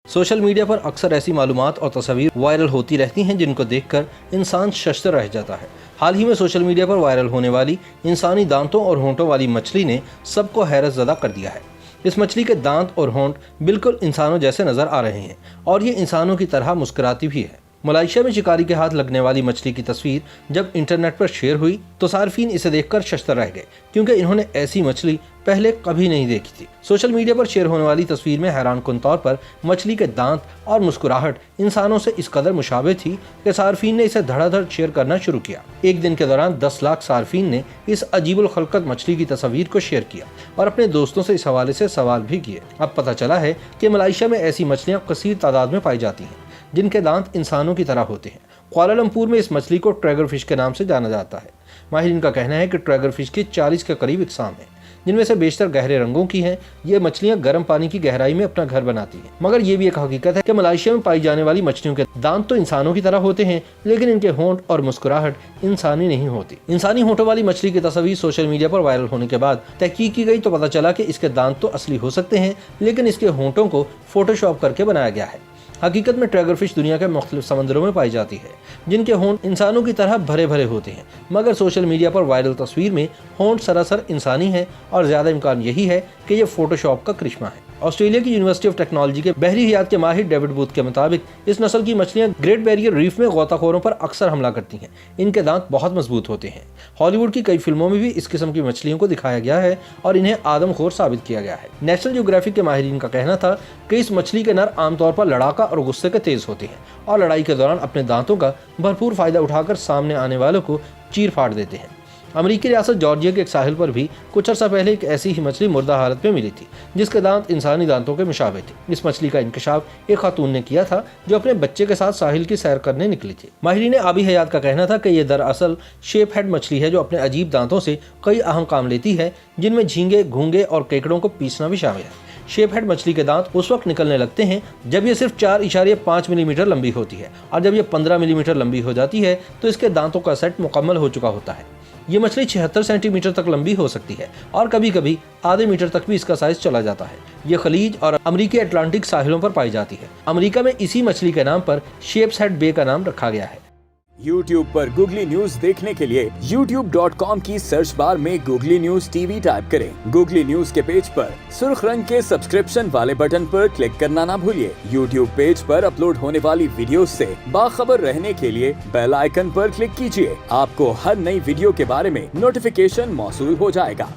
Social media पर अक्सर ऐसी मालूमात और तस्वीर वायरल होती रहती हैं जिनको देखकर इंसान शर्मसार रह जाता है। हाल ही में सोशल मीडिया पर वायरल होने वाली इंसानी दांतों और होंठों वाली मछली ने सबको हैरत ज़दा कर दिया है। इस मछली के दांत और होंठ बिल्कुल इंसानों जैसे नजर आ रहे हैं और ये इंसानों की तरह मुस्कुराती भी है। मलेशिया में शिकारी के हाथ लगने वाली मछली की तस्वीर जब इंटरनेट पर शेयर हुई तो सार्फिन इसे देखकर शर्मसार रह गए, क्योंकि इन्होंने ऐसी मछली पहले कभी नहीं देखी थी। सोशल मीडिया पर शेयर होने वाली तस्वीर में हैरानकुन तौर पर मछली के दांत और मुस्कुराहट इंसानों से इस कदर मुशाबे थी कि सार्फिन ने इसे धड़ाधड़ शेयर करना शुरू किया। एक दिन के दौरान 10 लाख सार्फिन ने इस अजीबुल खलकत मछली की तस्वीर को शेयर किया और अपने दोस्तों से इस हवाले से सवाल भी किए। अब पता चला है कि मलेशिया में ऐसी मछलियां कसीर तादाद में पाई जाती हैं जिनके दांत इंसानों की तरह होते हैं। कुआलालंपुर में इस मछली को ट्रैगर फिश के नाम से जाना जाता है। माहिरीन का कहना है कि ट्रैगर फिश की 40 के करीब इकसाम हैं, जिनमें से बेशतर गहरे रंगों की हैं। ये मछलियां गर्म पानी की गहराई में अपना घर बनाती हैं। मगर ये भी एक हकीकत है कि मलेशिया में पाई जाने वाली मछलियों के दांत तो इंसानों की तरह होते हैं, लेकिन इनके होंठ और मुस्कुराहट इंसानी नहीं होती। इंसानी होंठों वाली मछली की तस्वीर सोशल मीडिया पर वायरल होने के बाद तहकीक की गई तो पता चला कि इसके दांत तो असली हो सकते हैं, लेकिन इसके होंठों को फोटोशॉप करके बनाया गया है। हकीकत में ट्रैगर फिश दुनिया के मुख्तलिफ समंदरों में पाई जाती है, जिनके होंठ इंसानों की तरह भरे भरे होते हैं। मगर सोशल मीडिया पर वायरल तस्वीर में होंठ सरासर इंसानी है और ज़्यादा इम्कान यही है कि यह फोटोशॉप का करिश्मा है। ऑस्ट्रेलिया की यूनिवर्सिटी ऑफ टेक्नोलॉजी के बहरी हयात के माहिर डेविड बूथ के मुताबिक इस नस्ल की मछलियां ग्रेट बैरियर रीफ में गोताखोरों पर अक्सर हमला करती हैं। इनके दांत बहुत मजबूत होते हैं। हॉलीवुड की कई फिल्मों में भी इस किस्म की मछलियों को दिखाया गया है और इन्हें आदमखोर साबित किया गया है। नेशनल ज्योग्राफिक के माहिरीन का कहना था कि इस मछली के नर आमतौर पर लड़ाका और गुस्से के तेज होते हैं और लड़ाई के दौरान अपने दांतों का भरपूर फायदा उठाकर सामने आने वालों को चीर फाड़ देते हैं। अमेरिकी रियासत जॉर्जिया के एक साहिल पर भी कुछ अर्सा पहले एक ऐसी ही मछली मुर्दा हालत में मिली थी, जिसके दांत इंसानी दांतों के मुशाबे थे। इस मछली का इंकशाफ एक खातून ने किया था जो अपने बच्चे के साथ साहिल की सैर करने निकली थी। माहिरीन आबी हयात का कहना था कि यह दरअसल शेप हेड मछली है जो अपने अजीब दांतों से कई अहम काम लेती है, जिनमें झींगे, घोंगे और केकड़ों को पीसना भी शामिल है। शेप हेड मछली के दांत उस वक्त निकलने लगते हैं जब ये सिर्फ 4.5 मिलीमीटर लंबी होती है और जब ये 15 मिलीमीटर लंबी हो जाती है तो इसके दांतों का सेट मुकम्मल हो चुका होता है। ये मछली 76 सेंटीमीटर तक लंबी हो सकती है और कभी कभी आधे मीटर तक भी इसका साइज चला जाता है। ये खलीज और अमेरिकी अटलांटिक साहिलों पर पाई जाती है। अमेरिका में इसी मछली के नाम पर शेप्स हेड बे का नाम रखा गया है। YouTube पर गूगली न्यूज देखने के लिए youtube.com की सर्च बार में गूगली न्यूज टीवी टाइप करें। गूगली न्यूज के पेज पर सुर्ख रंग के सब्सक्रिप्शन वाले बटन पर क्लिक करना ना भूलिए। YouTube पेज पर अपलोड होने वाली वीडियोस से बाखबर रहने के लिए बेल आइकन पर क्लिक कीजिए। आपको हर नई वीडियो के बारे में नोटिफिकेशन मौसूल हो जाएगा।